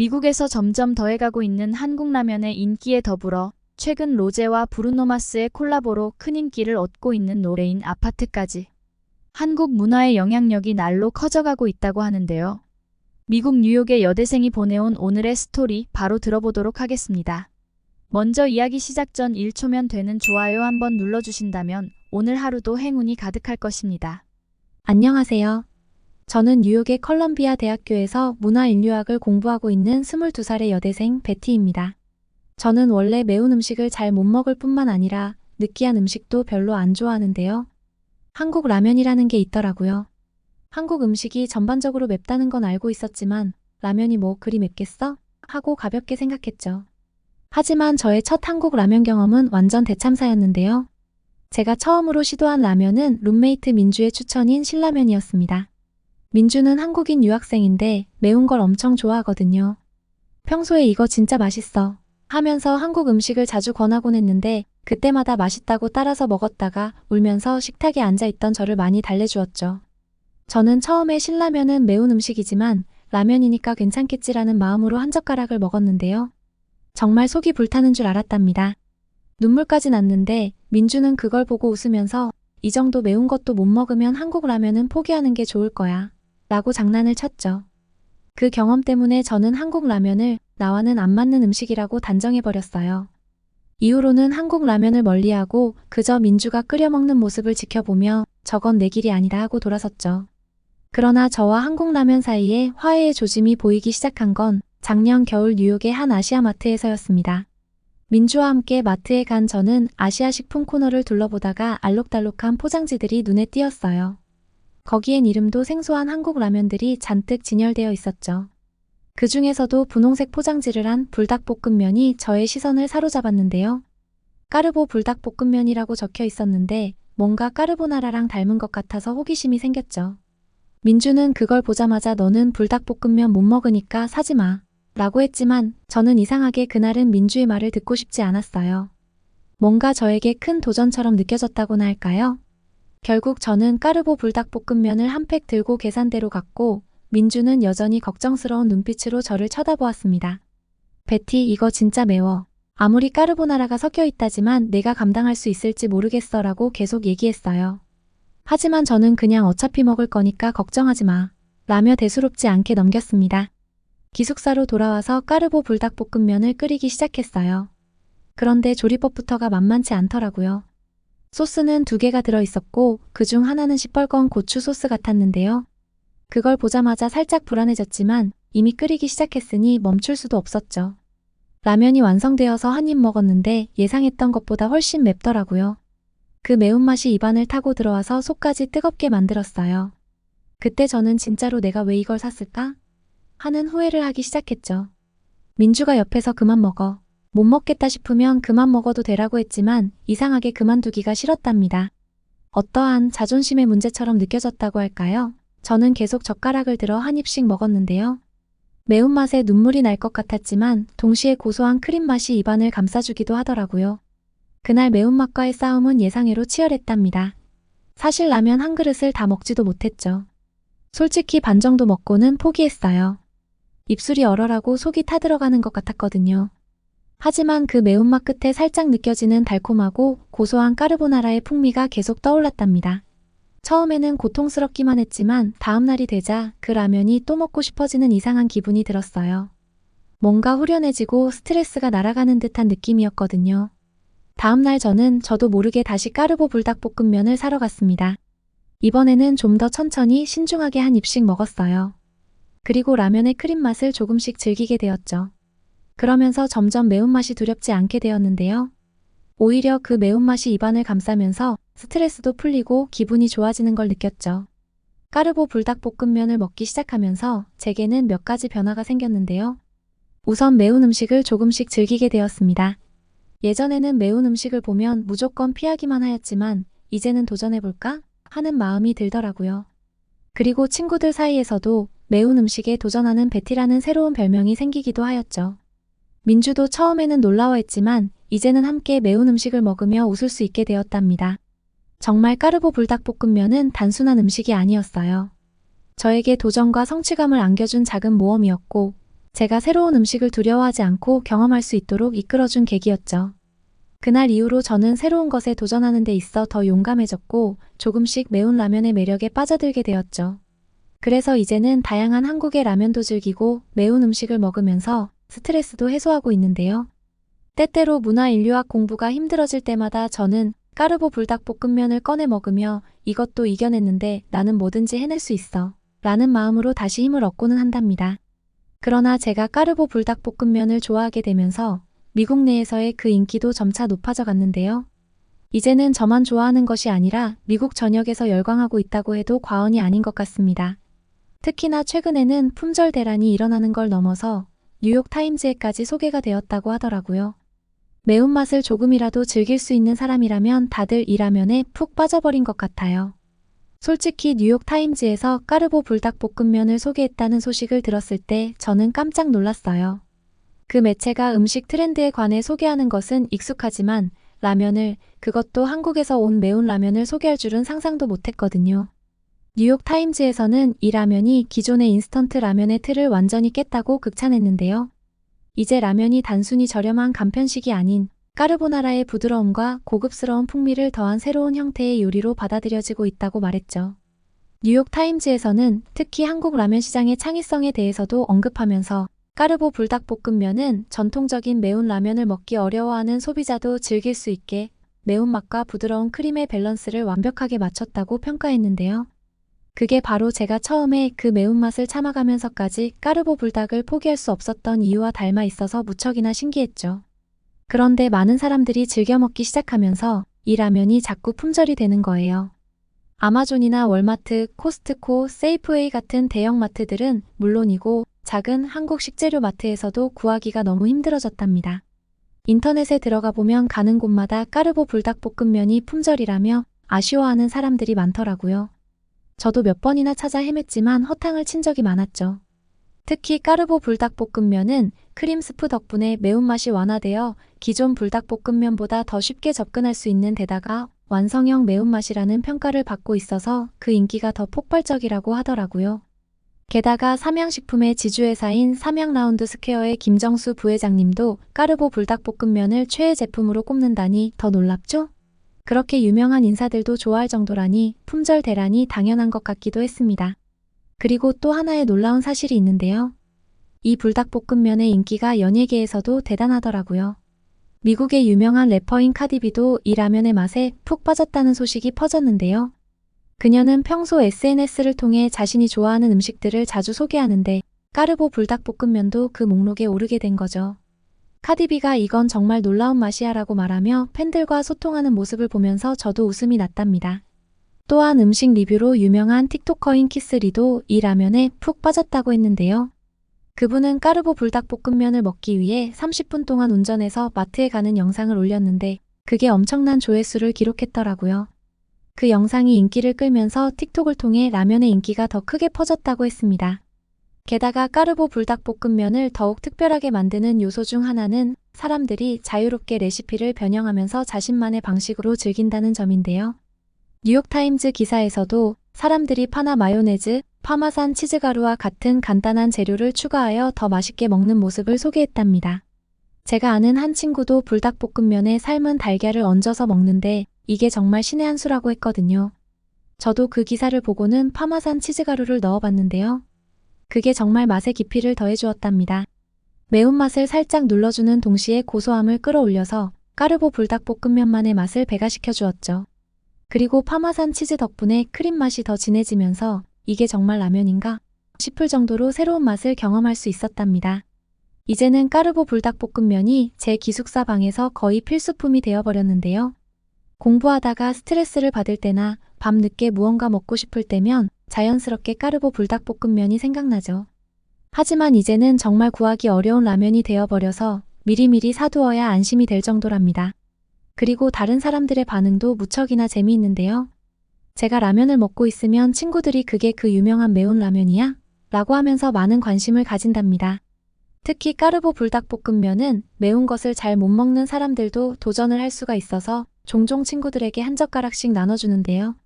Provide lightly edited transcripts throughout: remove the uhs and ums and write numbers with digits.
미국에서 점점 더해가고 있는 한국 라면의 인기에 더불어 최근 로제와 브루노 마스의 콜라보로 큰 인기를 얻고 있는 노래인 아파트까지 한국 문화의 영향력이 날로 커져가고 있다고 하는데요. 미국 뉴욕의 여대생이 보내온 오늘의 스토리 바로 들어보도록 하겠습니다. 먼저 이야기 시작 전 1초면 되는 좋아요 한번 눌러주신다면 오늘 하루도 행운이 가득할 것입니다. 안녕하세요. 저는 뉴욕의 컬럼비아 대학교에서 문화인류학을 공부하고 있는 22살의 여대생 베티입니다. 저는 원래 매운 음식을 잘 못 먹을 뿐만 아니라 느끼한 음식도 별로 안 좋아하는데요. 한국 라면이라는 게 있더라고요. 한국 음식이 전반적으로 맵다는 건 알고 있었지만 라면이 뭐 그리 맵겠어? 하고 가볍게 생각했죠. 하지만 저의 첫 한국 라면 경험은 완전 대참사였는데요. 제가 처음으로 시도한 라면은 룸메이트 민주의 추천인 신라면이었습니다. 민주는 한국인 유학생인데 매운 걸 엄청 좋아하거든요. 평소에 이거 진짜 맛있어 하면서 한국 음식을 자주 권하곤 했는데 그때마다 맛있다고 따라서 먹었다가 울면서 식탁에 앉아있던 저를 많이 달래주었죠. 저는 처음에 신라면은 매운 음식이지만 라면이니까 괜찮겠지라는 마음으로 한 젓가락을 먹었는데요. 정말 속이 불타는 줄 알았답니다. 눈물까지 났는데 민주는 그걸 보고 웃으면서 이 정도 매운 것도 못 먹으면 한국 라면은 포기하는 게 좋을 거야 라고 장난을 쳤죠. 그 경험 때문에 저는 한국 라면을 나와는 안 맞는 음식이라고 단정해버렸어요. 이후로는 한국 라면을 멀리하고 그저 민주가 끓여 먹는 모습을 지켜보며 저건 내 길이 아니다 하고 돌아섰죠. 그러나 저와 한국 라면 사이에 화해의 조짐이 보이기 시작한 건 작년 겨울 뉴욕의 한 아시아 마트에서였습니다. 민주와 함께 마트에 간 저는 아시아 식품 코너를 둘러보다가 알록달록한 포장지들이 눈에 띄었어요. 거기엔 이름도 생소한 한국 라면들이 잔뜩 진열되어 있었죠. 그 중에서도 분홍색 포장지를 한 불닭볶음면이 저의 시선을 사로잡았는데요. 까르보 불닭볶음면이라고 적혀 있었는데 뭔가 까르보나라랑 닮은 것 같아서 호기심이 생겼죠. 민주는 그걸 보자마자 너는 불닭볶음면 못 먹으니까 사지 마 라고 했지만 저는 이상하게 그날은 민주의 말을 듣고 싶지 않았어요. 뭔가 저에게 큰 도전처럼 느껴졌다고나 할까요? 결국 저는 까르보 불닭볶음면을 한 팩 들고 계산대로 갔고 민주는 여전히 걱정스러운 눈빛으로 저를 쳐다보았습니다. 베티, 이거 진짜 매워. 아무리 까르보나라가 섞여 있다지만 내가 감당할 수 있을지 모르겠어 라고 계속 얘기했어요. 하지만 저는 그냥 어차피 먹을 거니까 걱정하지 마 라며 대수롭지 않게 넘겼습니다. 기숙사로 돌아와서 까르보 불닭볶음면을 끓이기 시작했어요. 그런데 조리법부터가 만만치 않더라고요. 소스는 2개가 들어있었고 그중 하나는 시뻘건 고추 소스 같았는데요. 그걸 보자마자 살짝 불안해졌지만 이미 끓이기 시작했으니 멈출 수도 없었죠. 라면이 완성되어서 한 입 먹었는데 예상했던 것보다 훨씬 맵더라고요. 그 매운맛이 입안을 타고 들어와서 속까지 뜨겁게 만들었어요. 그때 저는 진짜로 내가 왜 이걸 샀을까? 하는 후회를 하기 시작했죠. 민주가 옆에서 그만 먹어. 못 먹겠다 싶으면 그만 먹어도 되라고 했지만 이상하게 그만두기가 싫었답니다. 어떠한 자존심의 문제처럼 느껴졌다고 할까요? 저는 계속 젓가락을 들어 한 입씩 먹었는데요. 매운맛에 눈물이 날 것 같았지만 동시에 고소한 크림 맛이 입안을 감싸주기도 하더라고요. 그날 매운맛과의 싸움은 예상외로 치열했답니다. 사실 라면 한 그릇을 다 먹지도 못했죠. 솔직히 반 정도 먹고는 포기했어요. 입술이 얼얼하고 속이 타들어가는 것 같았거든요. 하지만 그 매운맛 끝에 살짝 느껴지는 달콤하고 고소한 까르보나라의 풍미가 계속 떠올랐답니다. 처음에는 고통스럽기만 했지만 다음날이 되자 그 라면이 또 먹고 싶어지는 이상한 기분이 들었어요. 뭔가 후련해지고 스트레스가 날아가는 듯한 느낌이었거든요. 다음날 저도 모르게 다시 까르보 불닭볶음면을 사러 갔습니다. 이번에는 좀 더 천천히 신중하게 한 입씩 먹었어요. 그리고 라면의 크림 맛을 조금씩 즐기게 되었죠. 그러면서 점점 매운맛이 두렵지 않게 되었는데요. 오히려 그 매운맛이 입안을 감싸면서 스트레스도 풀리고 기분이 좋아지는 걸 느꼈죠. 까르보 불닭볶음면을 먹기 시작하면서 제게는 몇 가지 변화가 생겼는데요. 우선 매운 음식을 조금씩 즐기게 되었습니다. 예전에는 매운 음식을 보면 무조건 피하기만 하였지만 이제는 도전해볼까? 하는 마음이 들더라고요. 그리고 친구들 사이에서도 매운 음식에 도전하는 베티라는 새로운 별명이 생기기도 하였죠. 민주도 처음에는 놀라워했지만 이제는 함께 매운 음식을 먹으며 웃을 수 있게 되었답니다. 정말 까르보 불닭볶음면은 단순한 음식이 아니었어요. 저에게 도전과 성취감을 안겨준 작은 모험이었고 제가 새로운 음식을 두려워하지 않고 경험할 수 있도록 이끌어준 계기였죠. 그날 이후로 저는 새로운 것에 도전하는 데 있어 더 용감해졌고 조금씩 매운 라면의 매력에 빠져들게 되었죠. 그래서 이제는 다양한 한국의 라면도 즐기고 매운 음식을 먹으면서 스트레스도 해소하고 있는데요. 때때로 문화 인류학 공부가 힘들어질 때마다 저는 까르보 불닭볶음면을 꺼내 먹으며 이것도 이겨냈는데 나는 뭐든지 해낼 수 있어 라는 마음으로 다시 힘을 얻고는 한답니다. 그러나 제가 까르보 불닭볶음면을 좋아하게 되면서 미국 내에서의 그 인기도 점차 높아져 갔는데요. 이제는 저만 좋아하는 것이 아니라 미국 전역에서 열광하고 있다고 해도 과언이 아닌 것 같습니다. 특히나 최근에는 품절 대란이 일어나는 걸 넘어서 뉴욕 타임즈에까지 소개가 되었다고 하더라고요. 매운맛을 조금이라도 즐길 수 있는 사람이라면 다들 이 라면에 푹 빠져버린 것 같아요. 솔직히 뉴욕 타임즈에서 까르보 불닭볶음면을 소개했다는 소식을 들었을 때 저는 깜짝 놀랐어요. 그 매체가 음식 트렌드에 관해 소개하는 것은 익숙하지만 라면을, 그것도 한국에서 온 매운 라면을 소개할 줄은 상상도 못했거든요. 뉴욕 타임즈에서는 이 라면이 기존의 인스턴트 라면의 틀을 완전히 깼다고 극찬했는데요. 이제 라면이 단순히 저렴한 간편식이 아닌 까르보나라의 부드러움과 고급스러운 풍미를 더한 새로운 형태의 요리로 받아들여지고 있다고 말했죠. 뉴욕 타임즈에서는 특히 한국 라면 시장의 창의성에 대해서도 언급하면서 까르보 불닭볶음면은 전통적인 매운 라면을 먹기 어려워하는 소비자도 즐길 수 있게 매운맛과 부드러운 크림의 밸런스를 완벽하게 맞췄다고 평가했는데요. 그게 바로 제가 처음에 그 매운맛을 참아가면서까지 까르보 불닭을 포기할 수 없었던 이유와 닮아 있어서 무척이나 신기했죠. 그런데 많은 사람들이 즐겨 먹기 시작하면서 이 라면이 자꾸 품절이 되는 거예요. 아마존이나 월마트, 코스트코, 세이프웨이 같은 대형 마트들은 물론이고 작은 한국 식재료 마트에서도 구하기가 너무 힘들어졌답니다. 인터넷에 들어가 보면 가는 곳마다 까르보 불닭볶음면이 품절이라며 아쉬워하는 사람들이 많더라고요. 저도 몇 번이나 찾아 헤맸지만 허탕을 친 적이 많았죠. 특히 까르보 불닭볶음면은 크림 스프 덕분에 매운맛이 완화되어 기존 불닭볶음면보다 더 쉽게 접근할 수 있는 데다가 완성형 매운맛이라는 평가를 받고 있어서 그 인기가 더 폭발적이라고 하더라고요. 게다가 삼양식품의 지주회사인 삼양라운드 스퀘어의 김정수 부회장님도 까르보 불닭볶음면을 최애 제품으로 꼽는다니 더 놀랍죠? 그렇게 유명한 인사들도 좋아할 정도라니 품절 대란이 당연한 것 같기도 했습니다. 그리고 또 하나의 놀라운 사실이 있는데요. 이 불닭볶음면의 인기가 연예계에서도 대단하더라고요. 미국의 유명한 래퍼인 카디비도 이 라면의 맛에 푹 빠졌다는 소식이 퍼졌는데요. 그녀는 평소 SNS를 통해 자신이 좋아하는 음식들을 자주 소개하는데 까르보 불닭볶음면도 그 목록에 오르게 된 거죠. 카디비가 이건 정말 놀라운 맛이야 라고 말하며 팬들과 소통하는 모습을 보면서 저도 웃음이 났답니다. 또한 음식 리뷰로 유명한 틱토커인 키스리도 이 라면에 푹 빠졌다고 했는데요. 그분은 까르보 불닭볶음면을 먹기 위해 30분 동안 운전해서 마트에 가는 영상을 올렸는데 그게 엄청난 조회수를 기록했더라고요. 그 영상이 인기를 끌면서 틱톡을 통해 라면의 인기가 더 크게 퍼졌다고 했습니다. 게다가 까르보 불닭볶음면을 더욱 특별하게 만드는 요소 중 하나는 사람들이 자유롭게 레시피를 변형하면서 자신만의 방식으로 즐긴다는 점인데요. 뉴욕타임즈 기사에서도 사람들이 파나 마요네즈, 파마산 치즈가루와 같은 간단한 재료를 추가하여 더 맛있게 먹는 모습을 소개했답니다. 제가 아는 한 친구도 불닭볶음면에 삶은 달걀을 얹어서 먹는데 이게 정말 신의 한 수라고 했거든요. 저도 그 기사를 보고는 파마산 치즈가루를 넣어봤는데요. 그게 정말 맛의 깊이를 더해주었답니다. 매운맛을 살짝 눌러주는 동시에 고소함을 끌어올려서 까르보 불닭볶음면만의 맛을 배가시켜 주었죠. 그리고 파마산 치즈 덕분에 크림 맛이 더 진해지면서 이게 정말 라면인가 싶을 정도로 새로운 맛을 경험할 수 있었답니다. 이제는 까르보 불닭볶음면이 제 기숙사 방에서 거의 필수품이 되어버렸는데요. 공부하다가 스트레스를 받을 때나 밤늦게 무언가 먹고 싶을 때면 자연스럽게 까르보 불닭볶음면이 생각나죠. 하지만 이제는 정말 구하기 어려운 라면이 되어버려서 미리미리 사두어야 안심이 될 정도랍니다. 그리고 다른 사람들의 반응도 무척이나 재미있는데요. 제가 라면을 먹고 있으면 친구들이 그게 그 유명한 매운 라면이야? 라고 하면서 많은 관심을 가진답니다. 특히 까르보 불닭볶음면은 매운 것을 잘 못 먹는 사람들도 도전을 할 수가 있어서 종종 친구들에게 한 젓가락씩 나눠주는데요.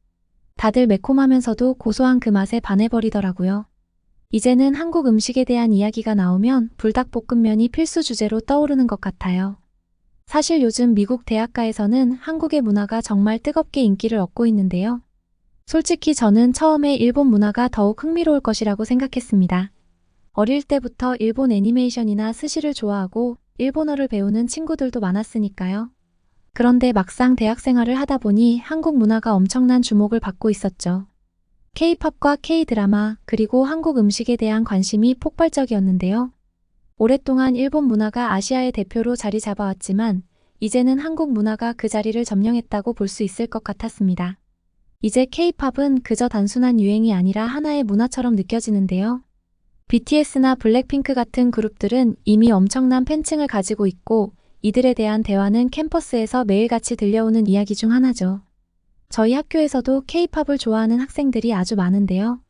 다들 매콤하면서도 고소한 그 맛에 반해버리더라고요. 이제는 한국 음식에 대한 이야기가 나오면 불닭볶음면이 필수 주제로 떠오르는 것 같아요. 사실 요즘 미국 대학가에서는 한국의 문화가 정말 뜨겁게 인기를 얻고 있는데요. 솔직히 저는 처음에 일본 문화가 더욱 흥미로울 것이라고 생각했습니다. 어릴 때부터 일본 애니메이션이나 스시를 좋아하고 일본어를 배우는 친구들도 많았으니까요. 그런데 막상 대학 생활을 하다 보니 한국 문화가 엄청난 주목을 받고 있었죠. K-팝과 K-드라마 그리고 한국 음식에 대한 관심이 폭발적이었는데요. 오랫동안 일본 문화가 아시아의 대표로 자리 잡아왔지만 이제는 한국 문화가 그 자리를 점령했다고 볼 수 있을 것 같았습니다. 이제 K-팝은 그저 단순한 유행이 아니라 하나의 문화처럼 느껴지는데요. BTS나 블랙핑크 같은 그룹들은 이미 엄청난 팬층을 가지고 있고 이들에 대한 대화는 캠퍼스에서 매일같이 들려오는 이야기 중 하나죠. 저희 학교에서도 K-팝을 좋아하는 학생들이 아주 많은데요.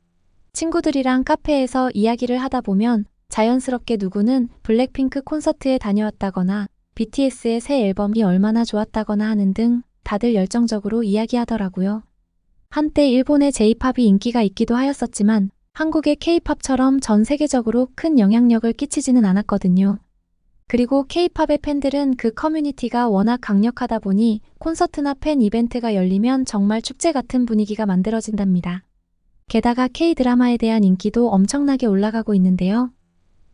친구들이랑 카페에서 이야기를 하다 보면 자연스럽게 누구는 블랙핑크 콘서트에 다녀왔다거나 BTS의 새 앨범이 얼마나 좋았다거나 하는 등 다들 열정적으로 이야기하더라고요. 한때 일본의 J-팝이 인기가 있기도 하였었지만 한국의 K-팝처럼 전 세계적으로 큰 영향력을 끼치지는 않았거든요. 그리고 K-팝의 팬들은 그 커뮤니티가 워낙 강력하다 보니 콘서트나 팬 이벤트가 열리면 정말 축제 같은 분위기가 만들어진답니다. 게다가 K-드라마에 대한 인기도 엄청나게 올라가고 있는데요.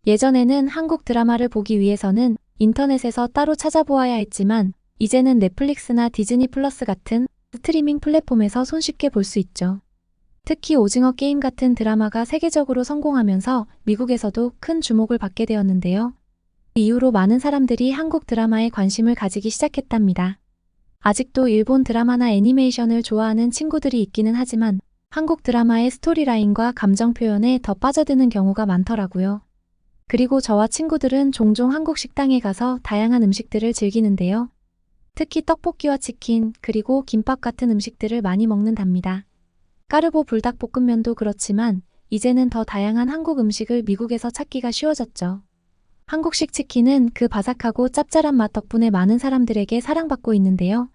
예전에는 한국 드라마를 보기 위해서는 인터넷에서 따로 찾아보아야 했지만 이제는 넷플릭스나 디즈니 플러스 같은 스트리밍 플랫폼에서 손쉽게 볼 수 있죠. 특히 오징어 게임 같은 드라마가 세계적으로 성공하면서 미국에서도 큰 주목을 받게 되었는데요. 그 이후로 많은 사람들이 한국 드라마에 관심을 가지기 시작했답니다. 아직도 일본 드라마나 애니메이션을 좋아하는 친구들이 있기는 하지만 한국 드라마의 스토리라인과 감정 표현에 더 빠져드는 경우가 많더라고요. 그리고 저와 친구들은 종종 한국 식당에 가서 다양한 음식들을 즐기는데요. 특히 떡볶이와 치킨, 그리고 김밥 같은 음식들을 많이 먹는답니다. 까르보 불닭볶음면도 그렇지만 이제는 더 다양한 한국 음식을 미국에서 찾기가 쉬워졌죠. 한국식 치킨은 그 바삭하고 짭짤한 맛 덕분에 많은 사람들에게 사랑받고 있는데요.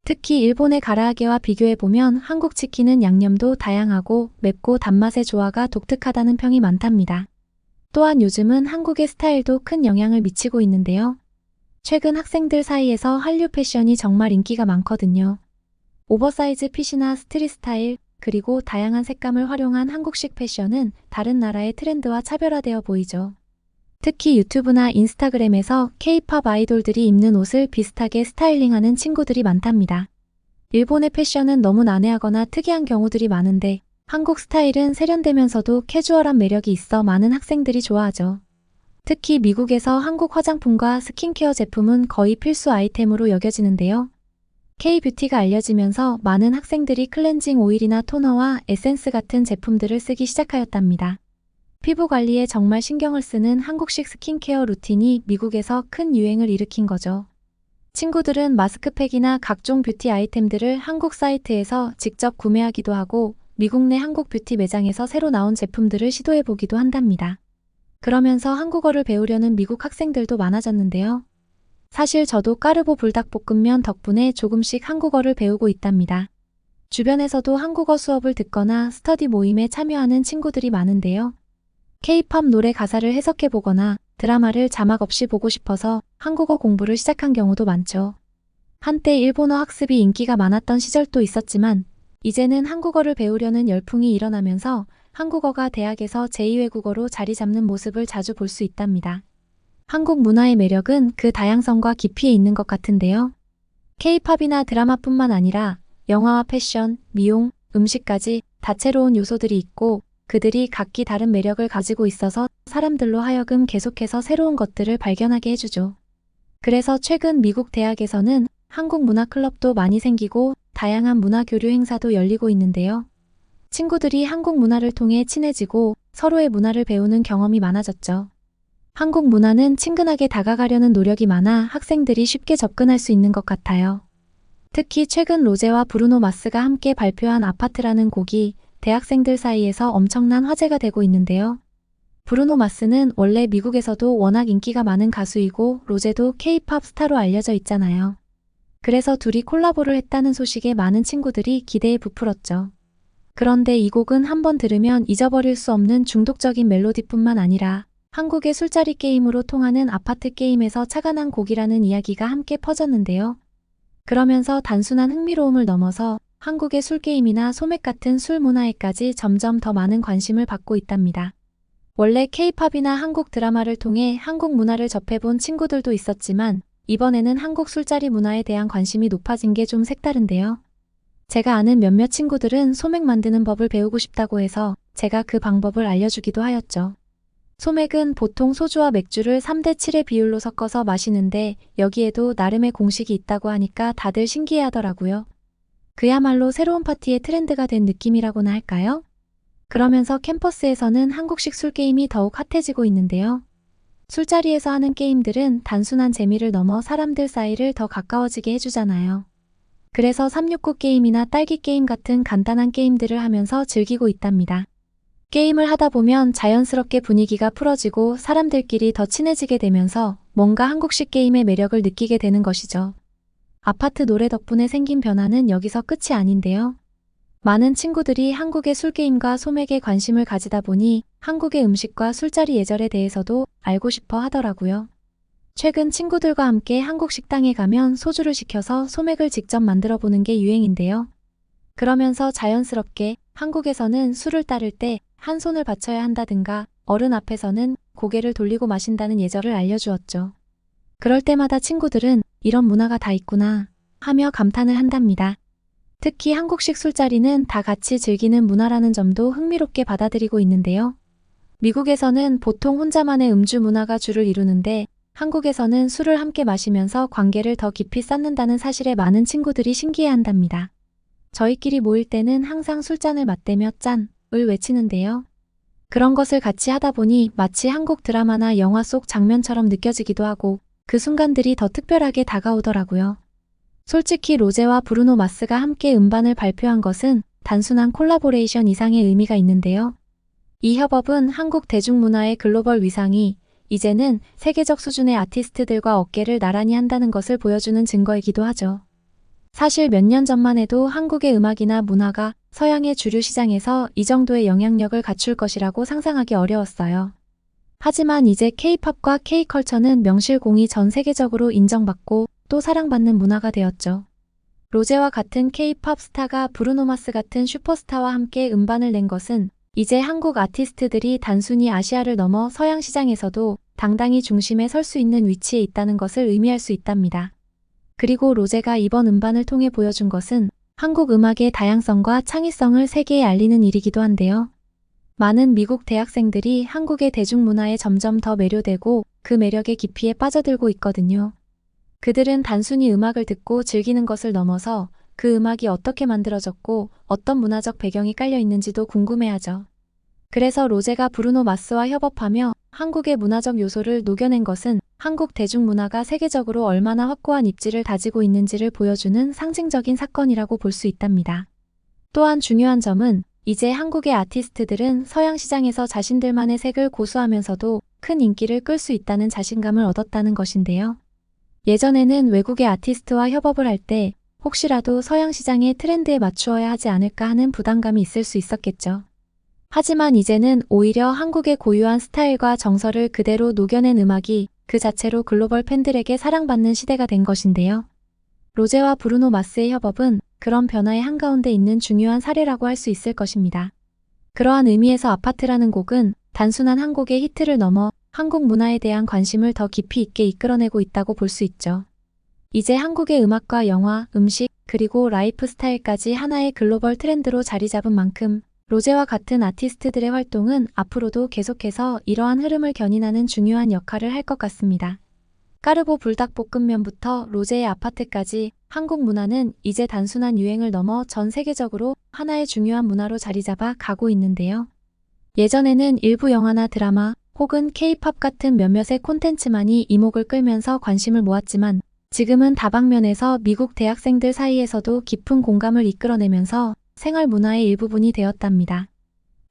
특히 일본의 가라아게와 비교해보면 한국 치킨은 양념도 다양하고 맵고 단맛의 조화가 독특하다는 평이 많답니다. 또한 요즘은 한국의 스타일도 큰 영향을 미치고 있는데요. 최근 학생들 사이에서 한류 패션이 정말 인기가 많거든요. 오버사이즈 핏이나 스트릿 스타일, 그리고 다양한 색감을 활용한 한국식 패션은 다른 나라의 트렌드와 차별화되어 보이죠. 특히 유튜브나 인스타그램에서 K-팝 아이돌들이 입는 옷을 비슷하게 스타일링하는 친구들이 많답니다. 일본의 패션은 너무 난해하거나 특이한 경우들이 많은데 한국 스타일은 세련되면서도 캐주얼한 매력이 있어 많은 학생들이 좋아하죠. 특히 미국에서 한국 화장품과 스킨케어 제품은 거의 필수 아이템으로 여겨지는데요. K-뷰티가 알려지면서 많은 학생들이 클렌징 오일이나 토너와 에센스 같은 제품들을 쓰기 시작하였답니다. 피부 관리에 정말 신경을 쓰는 한국식 스킨케어 루틴이 미국에서 큰 유행을 일으킨 거죠. 친구들은 마스크팩이나 각종 뷰티 아이템들을 한국 사이트에서 직접 구매하기도 하고 미국 내 한국 뷰티 매장에서 새로 나온 제품들을 시도해보기도 한답니다. 그러면서 한국어를 배우려는 미국 학생들도 많아졌는데요. 사실 저도 까르보 불닭볶음면 덕분에 조금씩 한국어를 배우고 있답니다. 주변에서도 한국어 수업을 듣거나 스터디 모임에 참여하는 친구들이 많은데요. K-팝 노래 가사를 해석해보거나 드라마를 자막 없이 보고 싶어서 한국어 공부를 시작한 경우도 많죠. 한때 일본어 학습이 인기가 많았던 시절도 있었지만 이제는 한국어를 배우려는 열풍이 일어나면서 한국어가 대학에서 제2외국어로 자리 잡는 모습을 자주 볼 수 있답니다. 한국 문화의 매력은 그 다양성과 깊이에 있는 것 같은데요. K-팝이나 드라마뿐만 아니라 영화와 패션, 미용, 음식까지 다채로운 요소들이 있고 그들이 각기 다른 매력을 가지고 있어서 사람들로 하여금 계속해서 새로운 것들을 발견하게 해주죠. 그래서 최근 미국 대학에서는 한국 문화 클럽도 많이 생기고 다양한 문화 교류 행사도 열리고 있는데요. 친구들이 한국 문화를 통해 친해지고 서로의 문화를 배우는 경험이 많아졌죠. 한국 문화는 친근하게 다가가려는 노력이 많아 학생들이 쉽게 접근할 수 있는 것 같아요. 특히 최근 로제와 브루노 마스가 함께 발표한 아파트라는 곡이 대학생들 사이에서 엄청난 화제가 되고 있는데요. 브루노 마스는 원래 미국에서도 워낙 인기가 많은 가수이고 로제도 K-팝 스타로 알려져 있잖아요. 그래서 둘이 콜라보를 했다는 소식에 많은 친구들이 기대에 부풀었죠. 그런데 이 곡은 한번 들으면 잊어버릴 수 없는 중독적인 멜로디뿐만 아니라 한국의 술자리 게임으로 통하는 아파트 게임에서 착안한 곡이라는 이야기가 함께 퍼졌는데요. 그러면서 단순한 흥미로움을 넘어서 한국의 술게임이나 소맥 같은 술 문화에까지 점점 더 많은 관심을 받고 있답니다. 원래 K-팝이나 한국 드라마를 통해 한국 문화를 접해본 친구들도 있었지만 이번에는 한국 술자리 문화에 대한 관심이 높아진 게 좀 색다른데요. 제가 아는 몇몇 친구들은 소맥 만드는 법을 배우고 싶다고 해서 제가 그 방법을 알려주기도 하였죠. 소맥은 보통 소주와 맥주를 3대 7의 비율로 섞어서 마시는데 여기에도 나름의 공식이 있다고 하니까 다들 신기해하더라고요. 그야말로 새로운 파티의 트렌드가 된 느낌이라고나 할까요? 그러면서 캠퍼스에서는 한국식 술게임이 더욱 핫해지고 있는데요. 술자리에서 하는 게임들은 단순한 재미를 넘어 사람들 사이를 더 가까워지게 해주잖아요. 그래서 369 게임이나 딸기 게임 같은 간단한 게임들을 하면서 즐기고 있답니다. 게임을 하다 보면 자연스럽게 분위기가 풀어지고 사람들끼리 더 친해지게 되면서 뭔가 한국식 게임의 매력을 느끼게 되는 것이죠. 아파트 노래 덕분에 생긴 변화는 여기서 끝이 아닌데요. 많은 친구들이 한국의 술게임과 소맥에 관심을 가지다 보니 한국의 음식과 술자리 예절에 대해서도 알고 싶어 하더라고요. 최근 친구들과 함께 한국 식당에 가면 소주를 시켜서 소맥을 직접 만들어 보는 게 유행인데요. 그러면서 자연스럽게 한국에서는 술을 따를 때 한 손을 받쳐야 한다든가 어른 앞에서는 고개를 돌리고 마신다는 예절을 알려주었죠. 그럴 때마다 친구들은 이런 문화가 다 있구나 하며 감탄을 한답니다. 특히 한국식 술자리는 다 같이 즐기는 문화라는 점도 흥미롭게 받아들이고 있는데요. 미국에서는 보통 혼자만의 음주 문화가 주를 이루는데 한국에서는 술을 함께 마시면서 관계를 더 깊이 쌓는다는 사실에 많은 친구들이 신기해한답니다. 저희끼리 모일 때는 항상 술잔을 맞대며 짠을 외치는데요. 그런 것을 같이 하다 보니 마치 한국 드라마나 영화 속 장면처럼 느껴지기도 하고 그 순간들이 더 특별하게 다가오더라고요. 솔직히 로제와 브루노 마스가 함께 음반을 발표한 것은 단순한 콜라보레이션 이상의 의미가 있는데요. 이 협업은 한국 대중문화의 글로벌 위상이 이제는 세계적 수준의 아티스트들과 어깨를 나란히 한다는 것을 보여주는 증거이기도 하죠. 사실 몇 년 전만 해도 한국의 음악이나 문화가 서양의 주류 시장에서 이 정도의 영향력을 갖출 것이라고 상상하기 어려웠어요. 하지만 이제 K-팝과 K-컬처는 명실공히 전 세계적으로 인정받고 또 사랑받는 문화가 되었죠. 로제와 같은 K-팝 스타가 브루노 마스 같은 슈퍼스타와 함께 음반을 낸 것은 이제 한국 아티스트들이 단순히 아시아를 넘어 서양 시장에서도 당당히 중심에 설 수 있는 위치에 있다는 것을 의미할 수 있답니다. 그리고 로제가 이번 음반을 통해 보여준 것은 한국 음악의 다양성과 창의성을 세계에 알리는 일이기도 한데요. 많은 미국 대학생들이 한국의 대중문화에 점점 더 매료되고 그 매력의 깊이에 빠져들고 있거든요. 그들은 단순히 음악을 듣고 즐기는 것을 넘어서 그 음악이 어떻게 만들어졌고 어떤 문화적 배경이 깔려 있는지도 궁금해하죠. 그래서 로제가 브루노 마스와 협업하며 한국의 문화적 요소를 녹여낸 것은 한국 대중문화가 세계적으로 얼마나 확고한 입지를 다지고 있는지를 보여주는 상징적인 사건이라고 볼 수 있답니다. 또한 중요한 점은 이제 한국의 아티스트들은 서양 시장에서 자신들만의 색을 고수하면서도 큰 인기를 끌 수 있다는 자신감을 얻었다는 것인데요. 예전에는 외국의 아티스트와 협업을 할 때 혹시라도 서양 시장의 트렌드에 맞추어야 하지 않을까 하는 부담감이 있을 수 있었겠죠. 하지만 이제는 오히려 한국의 고유한 스타일과 정서를 그대로 녹여낸 음악이 그 자체로 글로벌 팬들에게 사랑받는 시대가 된 것인데요. 로제와 브루노 마스의 협업은 그런 변화의 한가운데 있는 중요한 사례라고 할 수 있을 것입니다. 그러한 의미에서 아파트라는 곡은 단순한 한 곡의 히트를 넘어 한국 문화에 대한 관심을 더 깊이 있게 이끌어내고 있다고 볼 수 있죠. 이제 한국의 음악과 영화, 음식, 그리고 라이프 스타일까지 하나의 글로벌 트렌드로 자리 잡은 만큼 로제와 같은 아티스트들의 활동은 앞으로도 계속해서 이러한 흐름을 견인하는 중요한 역할을 할 것 같습니다. 까르보 불닭볶음면부터 로제의 아파트까지 한국 문화는 이제 단순한 유행을 넘어 전 세계적으로 하나의 중요한 문화로 자리 잡아 가고 있는데요. 예전에는 일부 영화나 드라마 혹은 K-팝 같은 몇몇의 콘텐츠만이 이목을 끌면서 관심을 모았지만 지금은 다방면에서 미국 대학생들 사이에서도 깊은 공감을 이끌어내면서 생활 문화의 일부분이 되었답니다.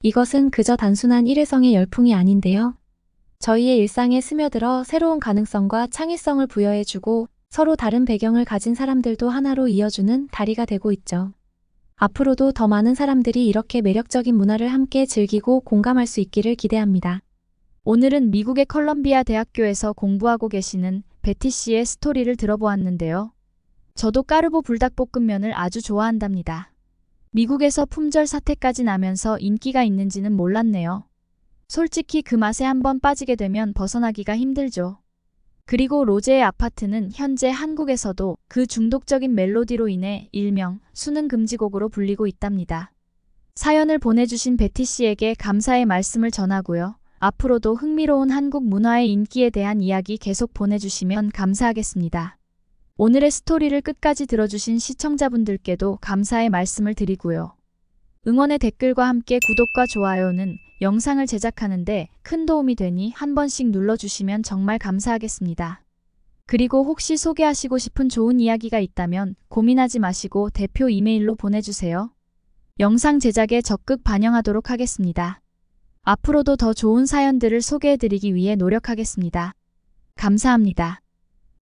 이것은 그저 단순한 일회성의 열풍이 아닌데요. 저희의 일상에 스며들어 새로운 가능성과 창의성을 부여해주고 서로 다른 배경을 가진 사람들도 하나로 이어주는 다리가 되고 있죠. 앞으로도 더 많은 사람들이 이렇게 매력적인 문화를 함께 즐기고 공감할 수 있기를 기대합니다. 오늘은 미국의 컬럼비아 대학교에서 공부하고 계시는 베티 씨의 스토리를 들어보았는데요. 저도 까르보 불닭볶음면을 아주 좋아한답니다. 미국에서 품절 사태까지 나면서 인기가 있는지는 몰랐네요. 솔직히 그 맛에 한번 빠지게 되면 벗어나기가 힘들죠. 그리고 로제의 아파트는 현재 한국에서도 그 중독적인 멜로디로 인해 일명 수능 금지곡으로 불리고 있답니다. 사연을 보내주신 베티 씨에게 감사의 말씀을 전하고요. 앞으로도 흥미로운 한국 문화의 인기에 대한 이야기 계속 보내주시면 감사하겠습니다. 오늘의 스토리를 끝까지 들어주신 시청자분들께도 감사의 말씀을 드리고요. 응원의 댓글과 함께 구독과 좋아요는 영상을 제작하는데 큰 도움이 되니 한 번씩 눌러주시면 정말 감사하겠습니다. 그리고 혹시 소개하시고 싶은 좋은 이야기가 있다면 고민하지 마시고 대표 이메일로 보내주세요. 영상 제작에 적극 반영하도록 하겠습니다. 앞으로도 더 좋은 사연들을 소개해드리기 위해 노력하겠습니다. 감사합니다.